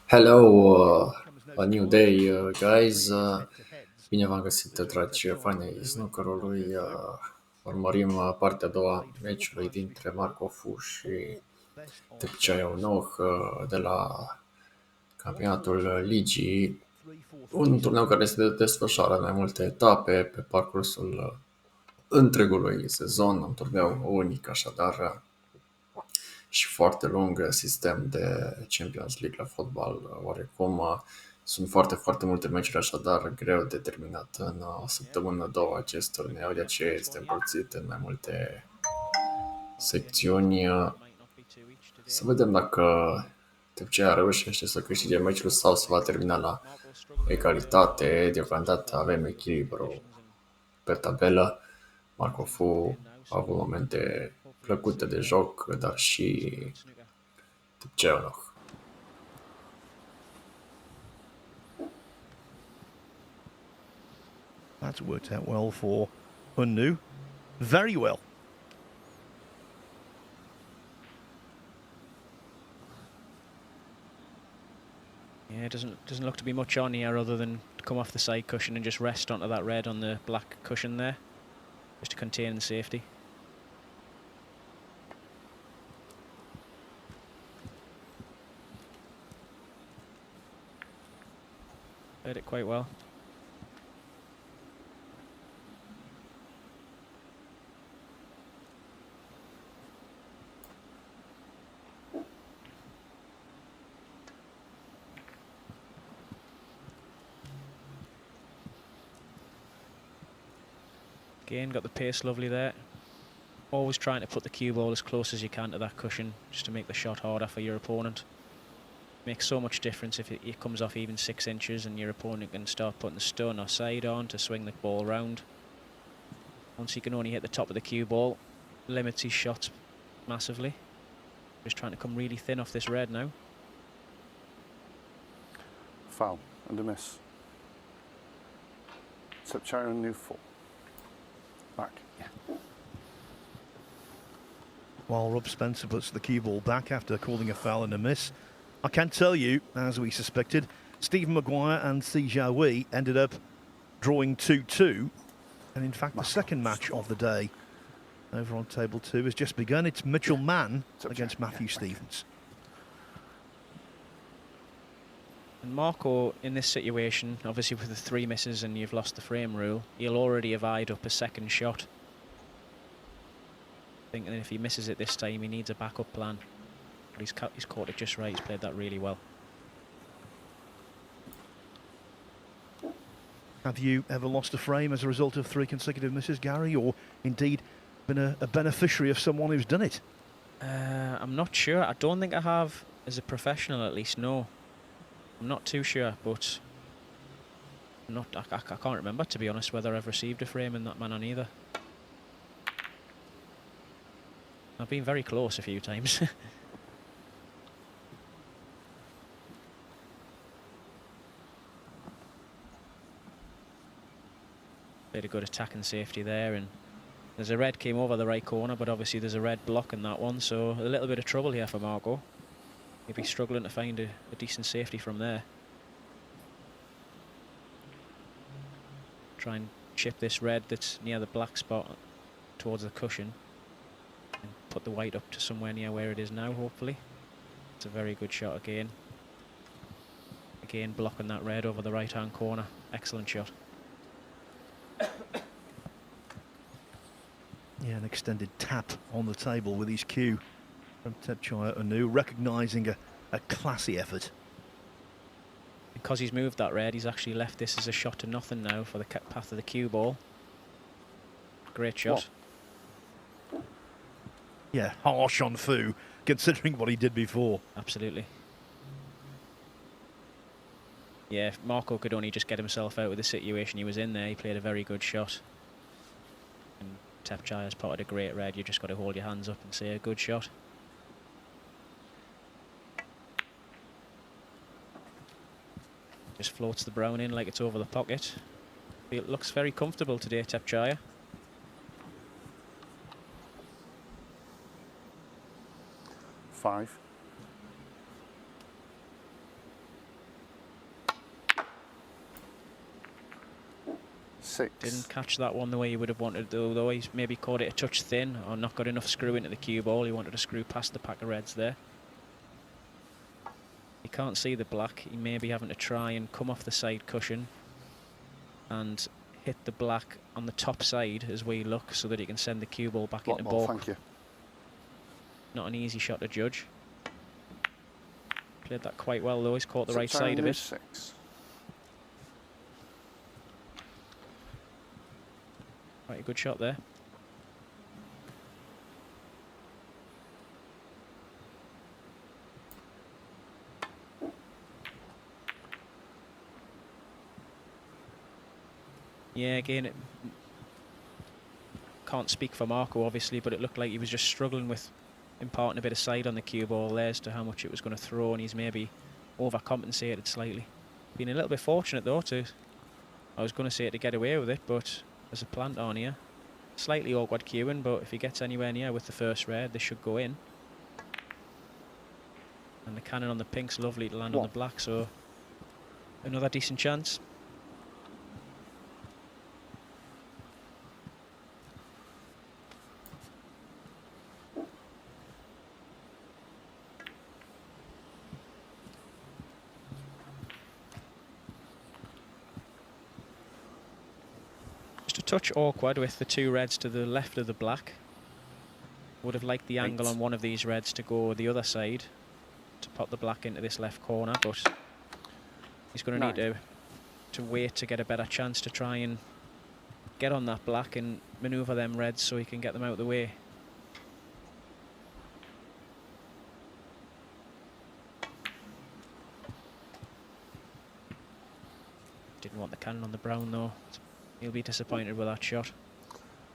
Hello, a new day, guys. Bine v-am găsit, dragi fani ai snookerului. Urmărim partea a doua a meciului dintre Marcofu și Thepchaiya Un-Nooh de la campionatul ligii. Un turneu care se desfășoară în mai multe etape pe parcursul întregului sezon. Un turneu unic, așadar, și foarte lung sistem de Champions League la fotbal. Oarecum sunt foarte, foarte multe meciuri, așadar greu de terminat în o săptămână, două acest turneu, de aceea este împărțit în mai multe secțiuni. Să vedem dacă Thepchaiya reușește să câștige meciul sau se va termina la egalitate. Deocamdată avem echilibru pe tabelă. Marcofu a avut momente plăcute de joc, dar și Thepchaiya Un-Nooh. That's worked out well for Un-Nooh. Very well. Yeah, it doesn't look to be much on here other than to come off the side cushion and just rest onto that red on the black cushion there, just to contain the safety. Played it quite well. Again, got the pace lovely there. Always trying to put the cue ball as close as you can to that cushion, just to make the shot harder for your opponent. Makes so much difference if it comes off even 6 inches and your opponent can start putting the stun or side on to swing the ball round. Once he can only hit the top of the cue ball, limits his shots massively. Just trying to come really thin off this red now. Foul and a miss. Thepchaiya Un-Nooh full. Back. Yeah. While Rob Spencer puts the cue ball back after calling a foul and a miss, I can tell you, as we suspected, Stephen Maguire and Thepchaiya Un-Nooh ended up drawing 2-2. And in fact, the second match of the day over on table 2 has just begun. It's Mitchell Mann against Matthew Stevens. And Marco, in this situation, obviously with the 3 misses and you've lost the frame rule, he'll already have eyed up a second shot. Thinking if he misses it this time, he needs a backup plan. But he's caught it just right. He's played that really well. Have you ever lost a frame as a result of 3 consecutive misses, Gary, or indeed been a beneficiary of someone who's done it? I'm not sure. I don't think I have, as a professional at least, no. I'm not too sure, but I can't remember, to be honest, whether I've received a frame in that manner either. I've been very close a few times. Played a good attack and safety there, and there's a red came over the right corner, but obviously there's a red block in that one, so a little bit of trouble here for Marco. Maybe struggling to find a decent safety from there. Try and chip this red that's near the black spot towards the cushion and put the white up to somewhere near where it is now, hopefully. It's a very good shot again. Again, blocking that red over the right-hand corner. Excellent shot. Yeah, an extended tap on the table with his cue from Thepchaiya Un-Nooh, recognising a classy effort. Because he's moved that red, he's actually left this as a shot to nothing now for the path of the cue ball. Great shot. What? Yeah, harsh on Fu, considering what he did before. Absolutely. Yeah, if Marco could only just get himself out of the situation he was in there. He played a very good shot. And Thepchaiya's potted a great red. You've just got to hold your hands up and say a good shot. Just floats the brown in like it's over the pocket. It looks very comfortable today, Thepchaiya. 6. Didn't catch that one the way he would have wanted, though he's maybe caught it a touch thin or not got enough screw into the cue ball. He wanted to screw past the pack of reds there. He can't see the black. He may be having to try and come off the side cushion and hit the black on the top side as we look, so that he can send the cue ball back into balk. Thank you. Not an easy shot to judge. Played that quite well though. He's caught the right Thepchaiya side of Un-Nooh, it. 6. Quite a good shot there. Yeah, again, can't speak for Marco obviously, but it looked like he was just struggling with imparting a bit of side on the cue ball there as to how much it was going to throw, and he's maybe overcompensated slightly. Been a little bit fortunate though I was going to say to get away with it, but there's a plant on here. Slightly awkward cueing, but if he gets anywhere near with the first red, this should go in. And the cannon on the pink's lovely to land on the black, so another decent chance. Touch awkward with the two reds to the left of the black. Would have liked the angle on one of these reds to go the other side to pop the black into this left corner, but he's going to need to wait to get a better chance to try and get on that black and manoeuvre them reds so he can get them out of the way. Didn't want the cannon on the brown though. He'll be disappointed with that shot.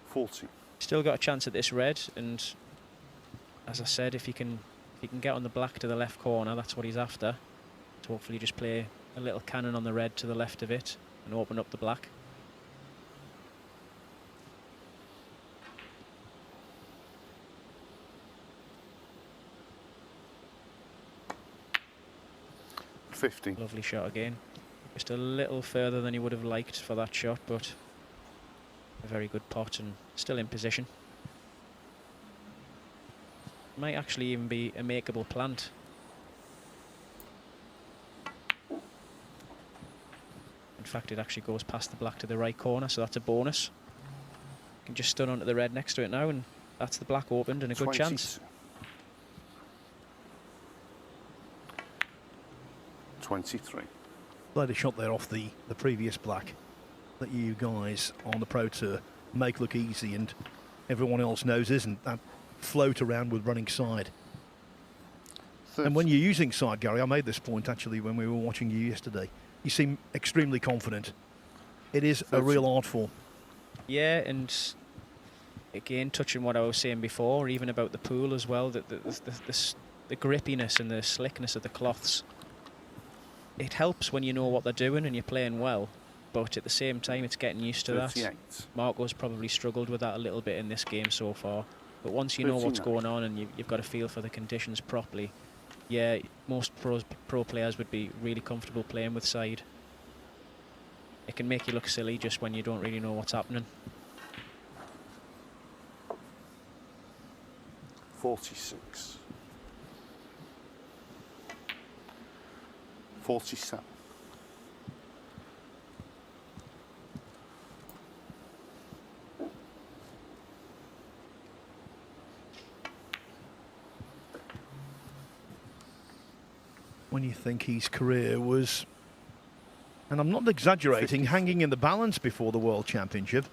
40. Still got a chance at this red, and as I said, if he can get on the black to the left corner, that's what he's after. To hopefully just play a little cannon on the red to the left of it and open up the black. Lovely shot again. Just a little further than he would have liked for that shot, but a very good pot and still in position. Might actually even be a makeable plant. In fact, it actually goes past the black to the right corner, so that's a bonus. You can just stun onto the red next to it now, and that's the black opened and a good chance. 23. Played a shot there off the previous black that you guys on the Pro Tour make look easy and everyone else knows isn't. That float around with running side. 30. And when you're using side, Gary, I made this point actually when we were watching you yesterday. You seem extremely confident. It is 30. a real art form. Yeah, and again, touching what I was saying before, even about the pool as well, the grippiness and the slickness of the cloths. It helps when you know what they're doing and you're playing well, but at the same time it's getting used to 38. that. Marco's probably struggled with that a little bit in this game so far, but once you know what's going on and you've got a feel for the conditions properly, yeah, most pro players would be really comfortable playing with side. It can make you look silly just when you don't really know what's happening. 46. 47. When you think his career was, and I'm not exaggerating, 50. hanging in the balance before the World Championship,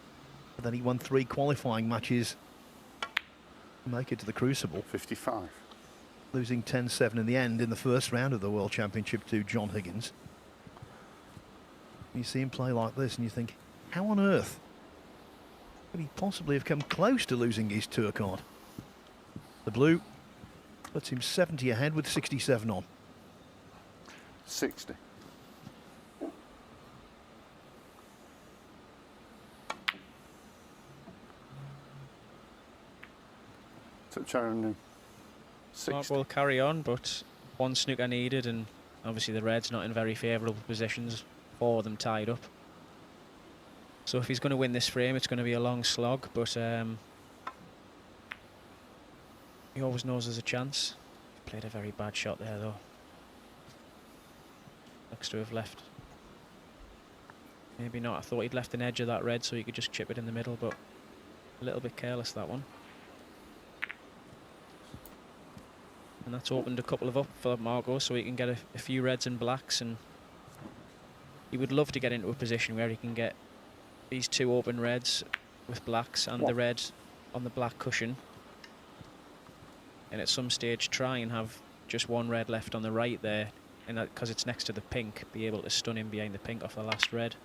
but then he won 3 qualifying matches to make it to the Crucible. 55. Losing 10-7 in the end in the first round of the World Championship to John Higgins. You see him play like this and you think, how on earth could he possibly have come close to losing his tour card? The blue puts him 70 ahead with 67 on. 60. Thepchaiya Un-Nooh, 60. Mark will carry on, but one snooker needed, and obviously the red's not in very favourable positions, 4 of them tied up. So if he's going to win this frame, it's going to be a long slog, but he always knows there's a chance. He played a very bad shot there, though. Looks to have left. Maybe not. I thought he'd left an edge of that red so he could just chip it in the middle, but a little bit careless, that one. And that's opened a couple of up for Margot, so he can get a few reds and blacks, and he would love to get into a position where he can get these two open reds with blacks and the red on the black cushion, and at some stage try and have just one red left on the right there, and because it's next to the pink, be able to stun him behind the pink off the last red.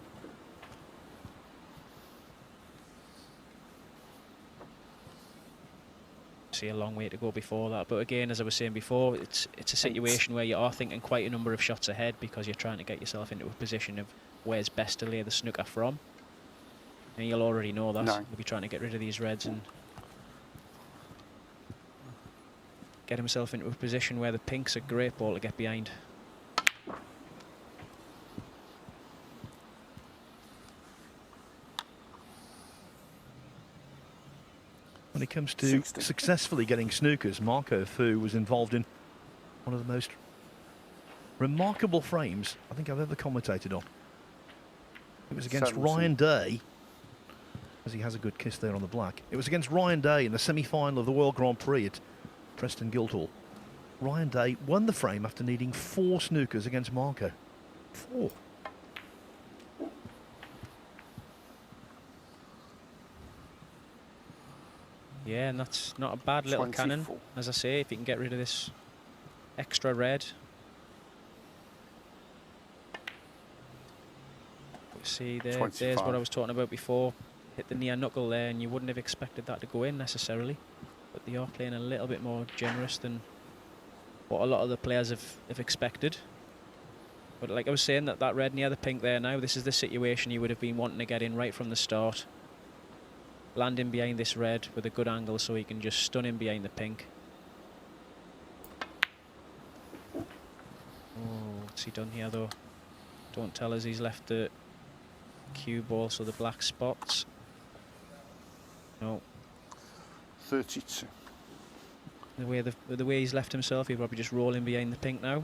See a long way to go before that, but again, as I was saying before, it's a situation where you are thinking quite a number of shots ahead, because you're trying to get yourself into a position of where's best to lay the snooker from, and you'll already know that. He'll be trying to get rid of these reds and get himself into a position where the pink's a great ball to get behind. When it comes to 60. successfully getting snookers, Marco Fu was involved in one of the most remarkable frames I think I've ever commentated on. It was against 70. Ryan Day, as he has a good kiss there on the black. It was against Ryan Day in the semi-final of the World Grand Prix at Preston Guildhall. Ryan Day won the frame after needing 4 snookers against Marco. 4. Yeah, and that's not a bad little 24. cannon. As I say, if you can get rid of this extra red. See, there's what I was talking about before. Hit the near knuckle there, and you wouldn't have expected that to go in necessarily. But they are playing a little bit more generous than what a lot of the players have expected. But like I was saying, that red near the pink there now, this is the situation you would have been wanting to get in right from the start. Land him behind this red with a good angle so he can just stun him behind the pink. Oh, what's he done here though? Don't tell us he's left the cue ball so the black spots. No. 32. The way he's left himself, he'll probably just roll him behind the pink now.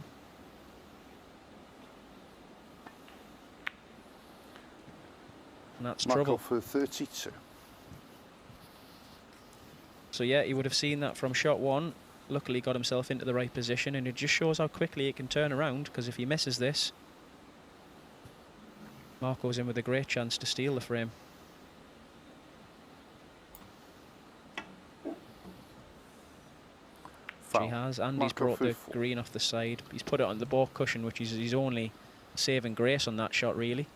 And that's trouble. For 32. So yeah, he would have seen that from shot 1. Luckily got himself into the right position, and it just shows how quickly he can turn around, because if he misses this, Marco's in with a great chance to steal the frame. Foul. He has, and he's brought the green off the side. He's put it on the ball cushion, which is his only saving grace on that shot, really.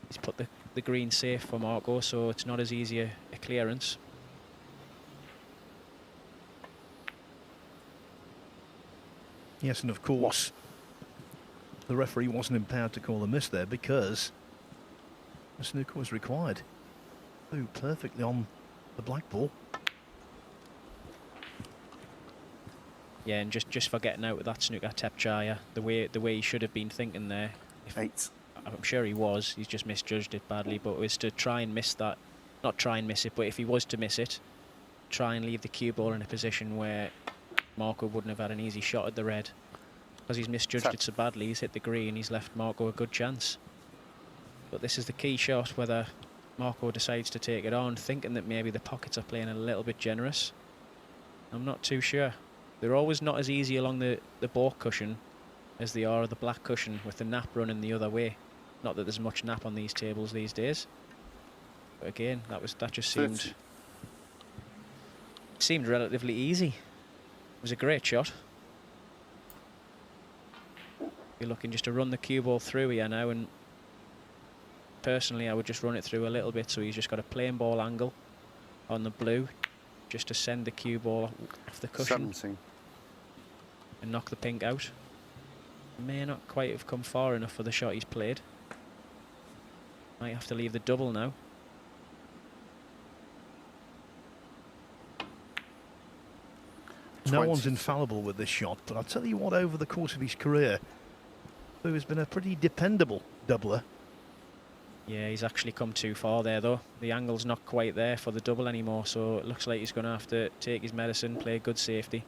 He's put the green safe for Marco, so it's not as easy a clearance. Yes, and of course, the referee wasn't empowered to call a miss there because a snooker was required. Flew perfectly on the black ball. Yeah, and just for getting out with that snooker, Thepchaiya, the way he should have been thinking there. 8. I'm sure he was. He's just misjudged it badly, but it was to try and miss that. Not try and miss it, but if he was to miss it, try and leave the cue ball in a position where Marco wouldn't have had an easy shot at the red. Because he's misjudged it so badly, he's hit the green, he's left Marco a good chance. But this is the key shot, whether Marco decides to take it on, thinking that maybe the pockets are playing a little bit generous. I'm not too sure. They're always not as easy along the balk cushion as they are the black cushion, with the nap running the other way. Not that there's much nap on these tables these days. But again, that just seemed relatively easy. It was a great shot. You're looking just to run the cue ball through here now, and personally I would just run it through a little bit so he's just got a plain ball angle on the blue, just to send the cue ball off the cushion 17. and knock the pink out. May not quite have come far enough for the shot he's played. Might have to leave the double now. No one's infallible with this shot, but I'll tell you what, over the course of his career, Fu has been a pretty dependable doubler. Yeah, he's actually come too far there, though. The angle's not quite there for the double anymore, so it looks like he's going to have to take his medicine, play good safety,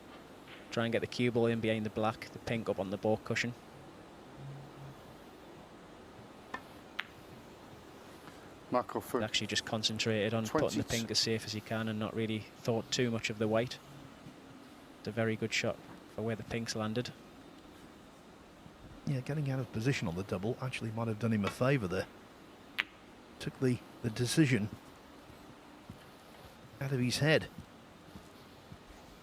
try and get the cue ball in behind the black, the pink up on the baulk cushion. Marco Fu. He's actually just concentrated on 22. putting the pink as safe as he can and not really thought too much of the white. It's a very good shot for where the pink's landed. Yeah, getting out of position on the double actually might have done him a favour there. Took the decision out of his head.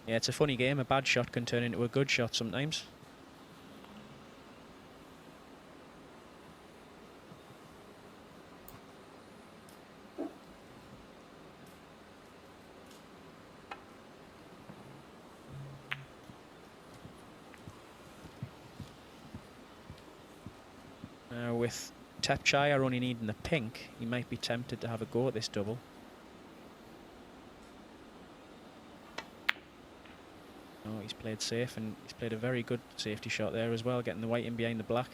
Yeah, it's a funny game. A bad shot can turn into a good shot sometimes. Now with Thepchaiya only needing the pink, he might be tempted to have a go at this double. Oh, he's played safe, and he's played a very good safety shot there as well, getting the white in behind the black.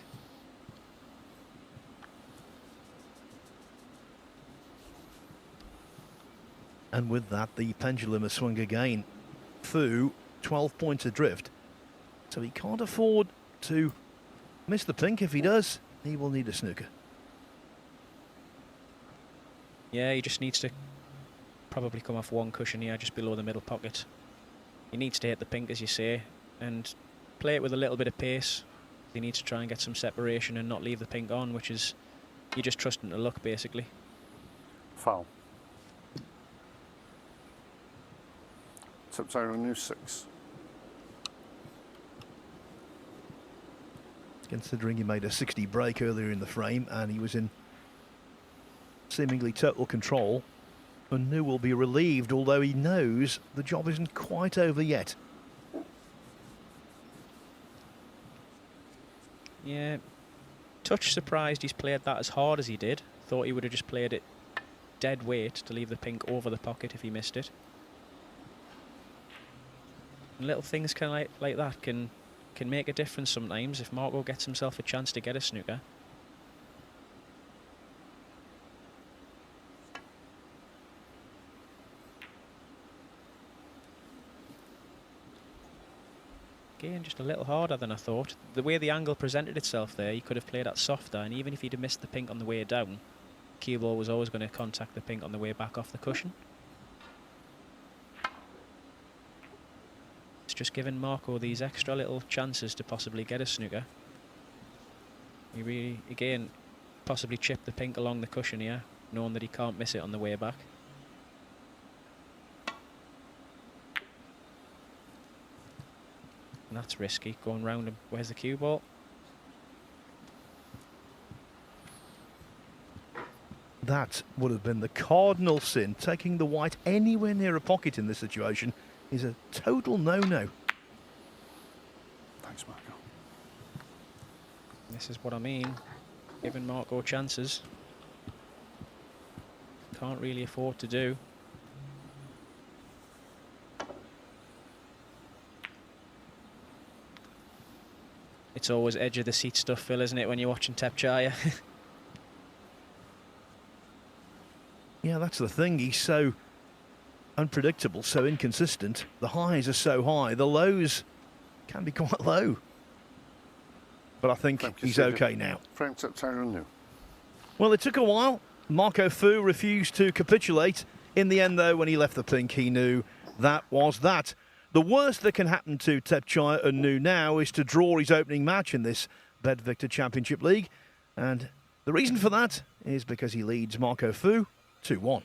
And with that, the pendulum has swung again. Fu, 12 points adrift. So he can't afford to miss the pink. If he does, he will need a snooker. Yeah, he just needs to probably come off one cushion here, just below the middle pocket. He needs to hit the pink, as you say, and play it with a little bit of pace. He needs to try and get some separation and not leave the pink on, which is, you're just trusting to luck, basically. Foul. Thepchaiya Un-Nooh 6. Considering he made a 60 break earlier in the frame and he was in seemingly total control, Un-Nooh will be relieved, although he knows the job isn't quite over yet. Yeah, touch surprised he's played that as hard as he did. Thought he would have just played it dead weight to leave the pink over the pocket if he missed it. And little things like that can make a difference sometimes if Marco gets himself a chance to get a snooker. Again, just a little harder than I thought. The way the angle presented itself there, he could have played that softer, and even if he'd have missed the pink on the way down, cue ball was always going to contact the pink on the way back off the cushion. It's just giving Marco these extra little chances to possibly get a snooker. He really, again, possibly chipped the pink along the cushion here, knowing that he can't miss it on the way back. And that's risky, going round him. Where's the cue ball? That would have been the cardinal sin. Taking the white anywhere near a pocket in this situation is a total no-no. Thanks, Marco. This is what I mean. Giving Marco chances. Can't really afford to do. It's always edge of the seat stuff, Phil, isn't it, when you're watching Thepchaiya? Yeah, that's the thing. He's so unpredictable, so inconsistent. The highs are so high, the lows can be quite low. But I think he's okay now. Frame Thepchaiya Un-Nooh. Well, it took a while. Marco Fu refused to capitulate. In the end, though, when he left the pink, he knew that was that. The worst that can happen to Thepchaiya Un-Nooh now is to draw his opening match in this Bedvictor Championship League. And the reason for that is because he leads Marco Fu 2-1.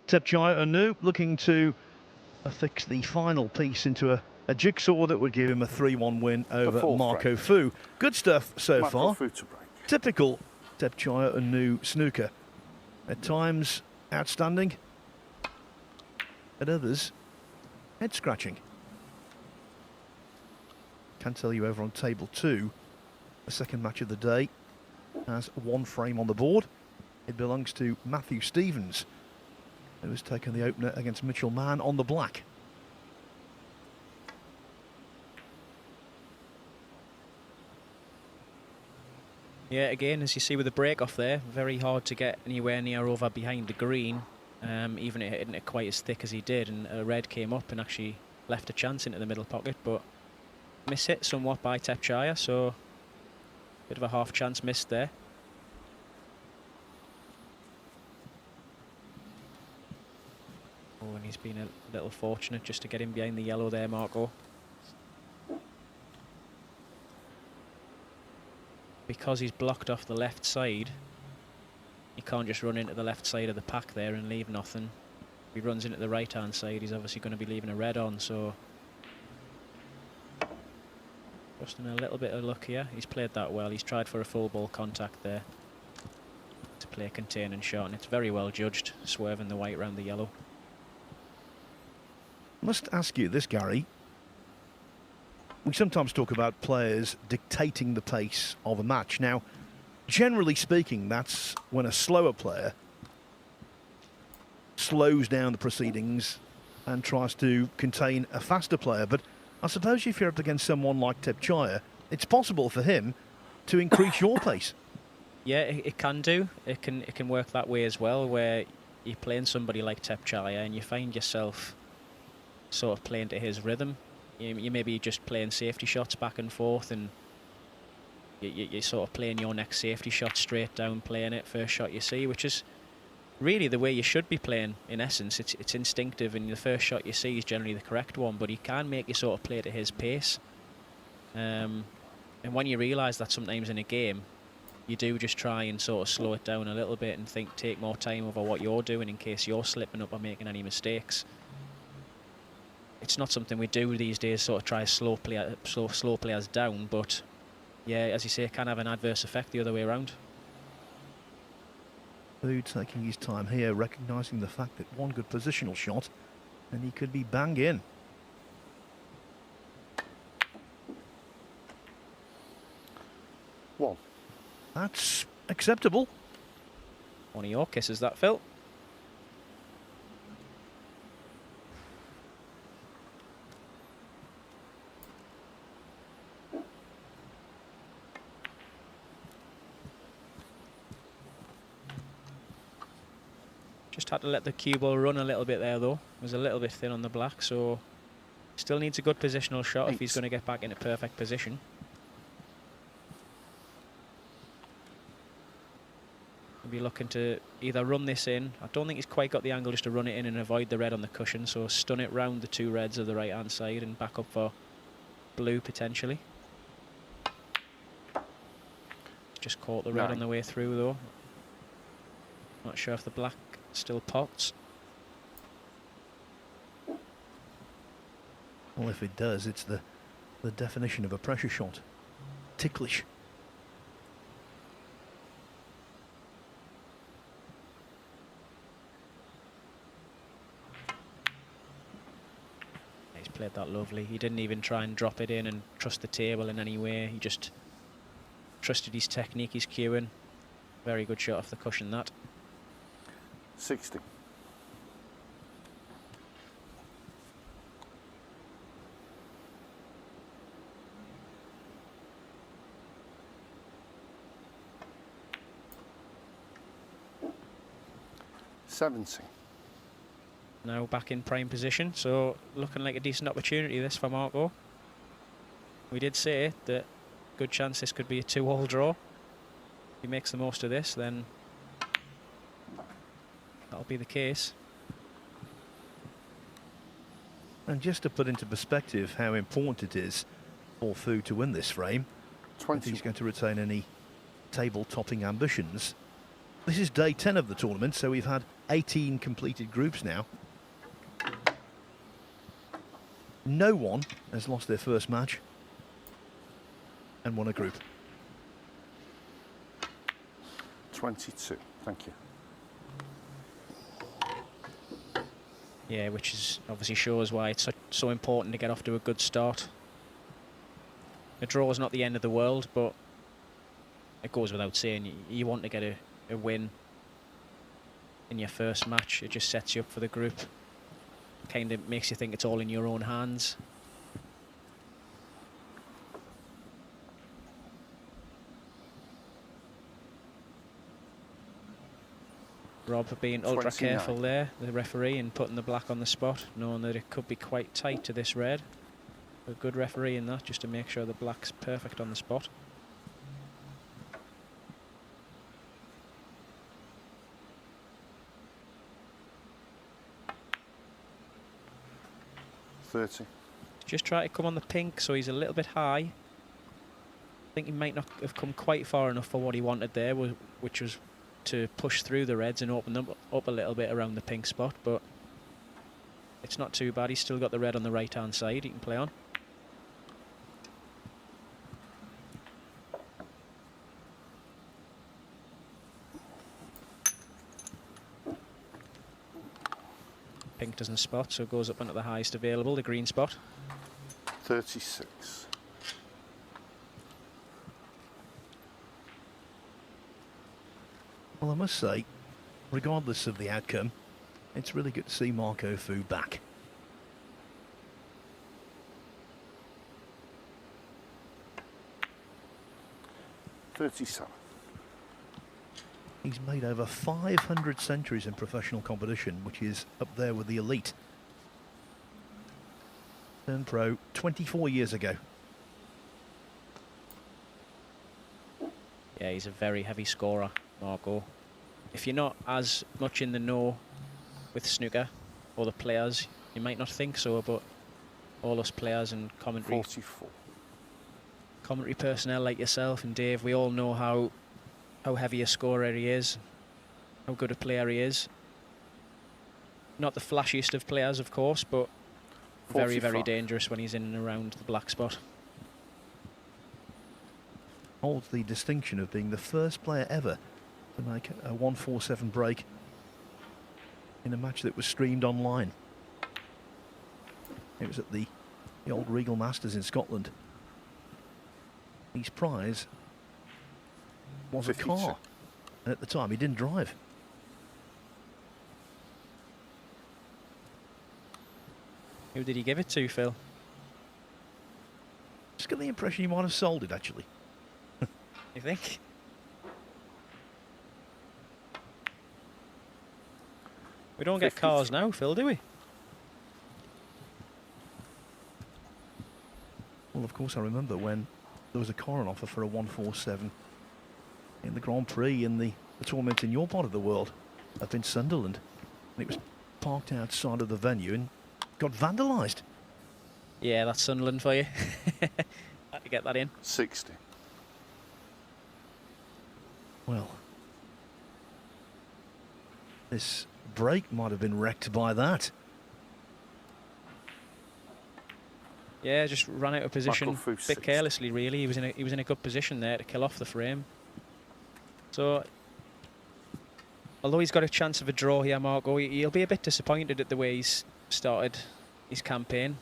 Thepchaiya Un-Nooh looking to affix the final piece into a jigsaw that would give him a 3-1 win over fourth Marco break. Fu. Good stuff so Marco far. Fu to break. Typical Thepchaiya Un-Nooh snooker. At times outstanding, at others head scratching. Can tell you over on table 2, the second match of the day has one frame on the board. It belongs to Matthew Stevens, who has taken the opener against Mitchell Mann on the black. Yeah, again, as you see with the Breakoff there, very hard to get anywhere near over behind the green, even hitting it quite as thick as he did, and a red came up and actually left a chance into the middle pocket, but miss-hit somewhat by Thepchaiya, so bit of a half chance missed there. Oh, and he's been a little fortunate just to get him behind the yellow there, Marco. Because he's blocked off the left side, he can't just run into the left side of the pack there and leave nothing. If he runs into the right hand side, he's obviously going to be leaving a red on, so just in a little bit of luck here. He's played that well. He's tried for a full ball contact there to play a containing shot, and it's very well judged, swerving the white round the yellow. Must ask you this, Gary. We sometimes talk about players dictating the pace of a match. Now, generally speaking, that's when a slower player slows down the proceedings and tries to contain a faster player. But I suppose if you're up against someone like Thepchaiya, it's possible for him to increase your pace. Yeah, it can do. It can work that way as well, where you're playing somebody like Thepchaiya and you find yourself sort of playing to his rhythm. You may be just playing safety shots back and forth, and you're sort of playing your next safety shot straight down, playing it first shot you see, which is really the way you should be playing in essence. It's instinctive, and the first shot you see is generally the correct one, but he can make you sort of play to his pace. And when you realise that sometimes in a game, you do just try and sort of slow it down a little bit and take more time over what you're doing in case you're slipping up or making any mistakes. It's not something we do these days, sort of try to slow players down, but yeah, as you say, it can have an adverse effect the other way around. Fu taking his time here, recognising the fact that one good positional shot and he could be bang in. One. That's acceptable. One of your kisses, that, Phil. Just had to let the cue ball run a little bit there, though. It was a little bit thin on the black, so still needs a good positional shot if he's going to get back into perfect position. He'll be looking to either run this in. I don't think he's quite got the angle just to run it in and avoid the red on the cushion, so stun it round the two reds of the right-hand side and back up for blue, potentially. Just caught the red on the way through, though. Not sure if the black still pots. Well, if it does, it's the definition of a pressure shot. Ticklish. He's played that lovely. He didn't even try and drop it in and trust the table in any way. He just trusted his technique, his cueing. Very good shot off the cushion, that. 60. Now back in prime position, so looking like a decent opportunity this for Marco. We did say that good chance this could be a 2-all draw. If he makes the most of this, then that'll be the case. And just to put into perspective how important it is for Fu to win this frame, if he's going to retain any table-topping ambitions, This is day 10 of the tournament, so we've had 18 completed groups now. No one has lost their first match and won a group. 22. Thank you. Yeah, which is obviously shows why it's so important to get off to a good start. A draw is not the end of the world, but it goes without saying, you want to get a win in your first match. It just sets you up for the group. Kind of makes you think it's all in your own hands. Rob being ultra 29. careful there, the referee, and putting the black on the spot, knowing that it could be quite tight to this red. A good referee in that, just to make sure the black's perfect on the spot. Just try to come on the pink, so he's a little bit high. I think he might not have come quite far enough for what he wanted there, which was to push through the reds and open them up a little bit around the pink spot, but it's not too bad. He's still got the red on the right hand side he can play on. Pink doesn't spot, so it goes up onto the highest available, the green spot. 36. Well, I must say, regardless of the outcome, it's really good to see Marco Fu back. $37. He's made over 500 centuries in professional competition, which is up there with the elite. Turned pro 24 years ago. Yeah, he's a very heavy scorer, Marco. If you're not as much in the know with snooker or the players, you might not think so, but all us players and commentary 44. Commentary personnel like yourself and Dave, we all know how heavy a scorer he is, how good a player he is. Not the flashiest of players, of course, but 45. very, very dangerous when he's in and around the black spot. Holds the distinction of being the first player ever to make a 147 break in a match that was streamed online. It was at the old Regal Masters in Scotland. His prize was 52. a car, and at the time he didn't drive. Who did he give it to, Phil? Just got the impression he might have sold it, actually. You think? We don't get cars now, Phil, do we? Well, of course, I remember when there was a car on offer for a 147 in the Grand Prix in the tournament in your part of the world, up in Sunderland. And it was parked outside of the venue and got vandalised. Yeah, that's Sunderland for you. Had to get that in. 60. Well, this break might have been wrecked by that. Yeah, just ran out of position Michael a Fu, bit 60. carelessly, really. He was in a good position there to kill off the frame. So, although he's got a chance of a draw here, Marco, he'll be a bit disappointed at the way he's started his campaign.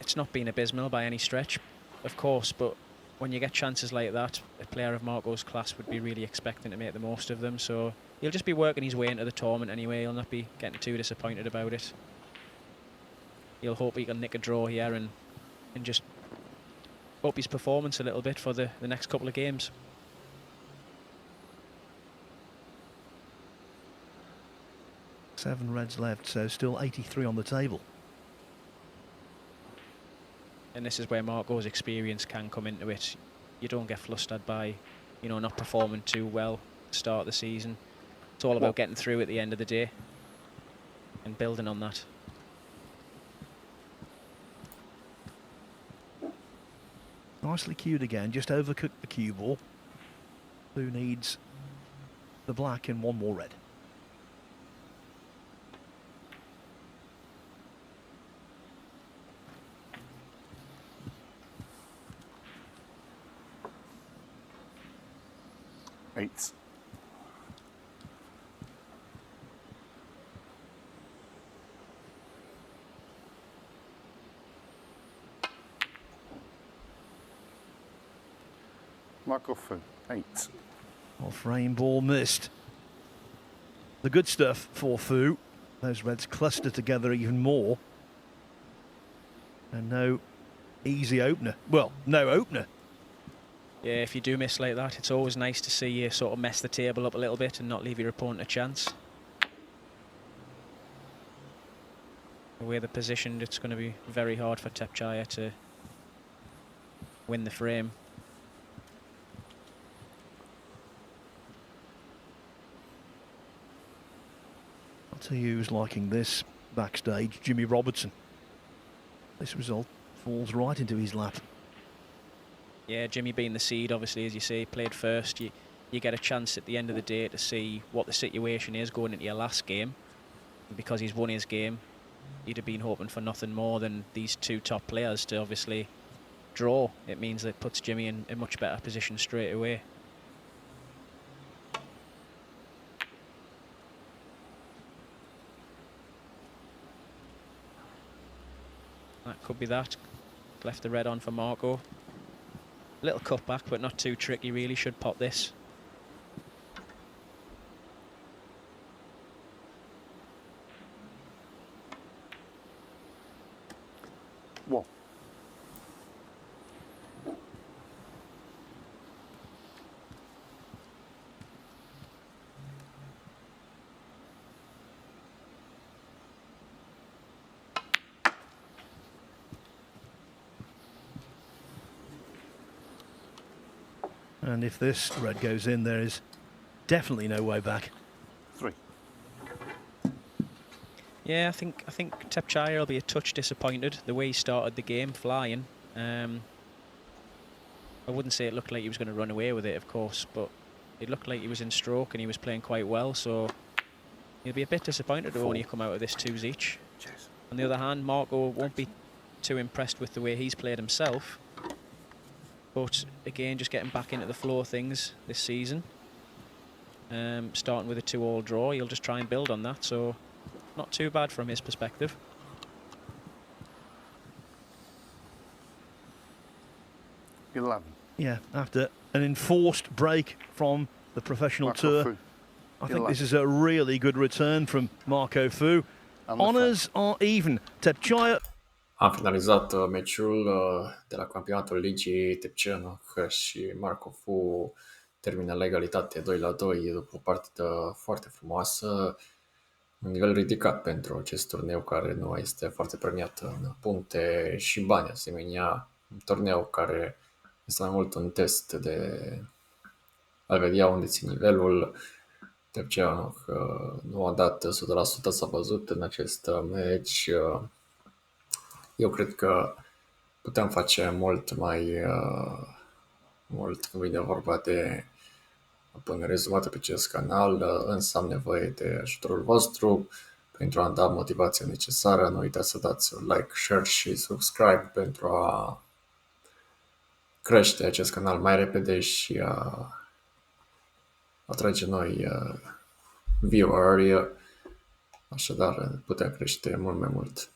It's not been abysmal by any stretch, of course, but when you get chances like that, a player of Marco's class would be really expecting to make the most of them. So he'll just be working his way into the tournament anyway. He'll not be getting too disappointed about it. He'll hope he can nick a draw here and just up his performance a little bit for the next couple of games. Seven reds left, so still 83 on the table. And this is where Marco's experience can come into it. You don't get flustered by, not performing too well at the start of the season. It's all about getting through at the end of the day and building on that. Nicely cued again, just overcooked the cue ball. Who needs the black and one more red. Eight. Marco Fu, 8. Off-frame ball missed. The good stuff for Fu. Those reds cluster together even more. And no easy opener. Well, no opener. Yeah, if you do miss like that, it's always nice to see you sort of mess the table up a little bit and not leave your opponent a chance. The way they're positioned, it's going to be very hard for Thepchaiya to win the frame. I'll tell you who's liking this backstage, Jimmy Robertson. This result falls right into his lap. Yeah, Jimmy being the seed, obviously, as you say, played first. You get a chance at the end of the day to see what the situation is going into your last game. And because he's won his game, he'd have been hoping for nothing more than these two top players to obviously draw. It means that it puts Jimmy in a much better position straight away. That could be that. Left the red on for Marco. Little cutback, but not too tricky, really. Should pop this. One. And if this red goes in, there is definitely no way back. 3. Yeah, I think Thepchaiya will be a touch disappointed the way he started the game, flying. I wouldn't say it looked like he was going to run away with it, of course, but it looked like he was in stroke and he was playing quite well, so he'll be a bit disappointed to only come out of this 2s each. Cheers. On the other hand, Marco won't be too impressed with the way he's played himself. But again, just getting back into the flow of things this season. Starting with a 2-all draw, he'll just try and build on that, so not too bad from his perspective. Yeah, after an enforced break from the professional tour, I think this is a really good return from Marco Fu. Honours are even. Thepchaiya. Am finalizat meciul de la campionatul ligii Thepchaiya Un-Nooh și Marco Fu termină la egalitate 2-2 după o partidă foarte frumoasă, un nivel ridicat pentru acest turneu care nu este foarte premiat în puncte și bani, asemenea, un turneu care este mai mult un test de a vedea unde țin nivelul. Thepchaiya Un-Nooh nu a dat 100%, s-a văzut în acest meci. Eu cred că putem face mult mai mult când vine vorba de a pune rezumate pe acest canal, însă am nevoie de ajutorul vostru pentru a da motivația necesară. Nu uitați să dați un like, share și subscribe pentru a crește acest canal mai repede și a atrage noi viewer, așadar putem crește mult mai mult.